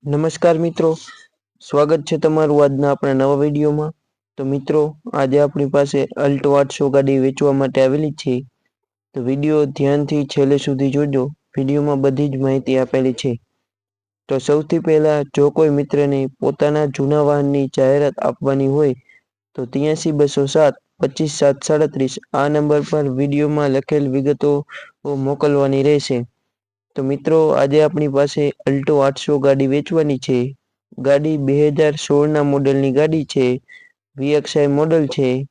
નમસ્કાર મિત્રો, સ્વાગત છે તમારું આજના આપણા નવા વિડીયોમાં। તો મિત્રો, આજે આપણી પાસે અલ્ટો 800 ગાડી વેચવા માટે આવેલી છે। તો વિડીયો ધ્યાનથી છેલ્લે સુધી જોજો, વિડીયોમાં બધી જ માહિતી આપેલી છે। તો સૌથી પહેલા જો કોઈ મિત્રને પોતાના જૂના વાહનની જાહેરાત આપવાની હોય તો 83 207 25 737 આ નંબર પર વિડીયોમાં લખેલ વિગતો મોકલવાની રહેશે। તો મિત્રો, આજે આપણી પાસે અલ્ટો 800 ગાડી વેચવાની છે। ગાડી 2016ના મોડેલની ગાડી છે। VXI મોડેલ છે।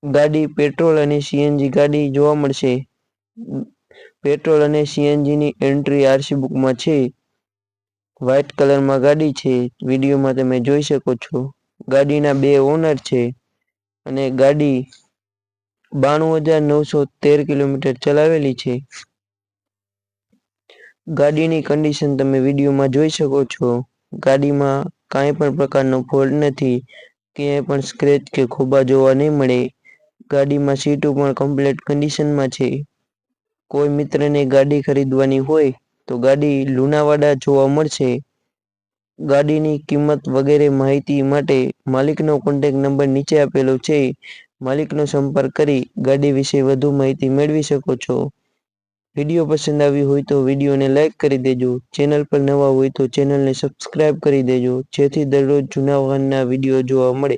ગાડી પેટ્રોલ અને CNG ગાડી જોવા મળશે। પેટ્રોલ અને CNG ની એન્ટ્રી RC બુકમાં છે। વ્હાઇટ કલરમાં ગાડી છે, વિડીયોમાં તમે જોઈ શકો છો। ગાડીના 2 ઓનર છે અને ગાડી 92,913 કિલોમીટર ચલાવેલી છે। ગાડીની કન્ડિશન તમે વિડીયોમાં જોઈ શકો છો। ગાડીમાં કાંઈ પણ પ્રકારનો ફોલ્ટ નથી, ક્યાંય પણ સ્ક્રેચ કે ખોબા જોવા નહીં મળે। ગાડીમાં સીટો પણ કમ્પ્લીટ કન્ડિશનમાં છે। કોઈ મિત્રને ગાડી ખરીદવાની હોય તો ગાડી લુણાવાડા જોવા મળશે। ગાડીની કિંમત વગેરે માહિતી માટે માલિકનો કોન્ટેક્ટ નંબર નીચે આપેલો છે। માલિકનો સંપર્ક કરી ગાડી વિશે વધુ માહિતી મેળવી શકો છો। વિડીયો પસંદ આવ્યો હોય તો વિડીયોને લાઈક કરી દેજો। ચેનલ પર નવા હોય તો ચેનલને સબસ્ક્રાઈબ કરી દેજો, જેથી દરરોજ જૂના વાહનના વિડીયો જોવા મળે।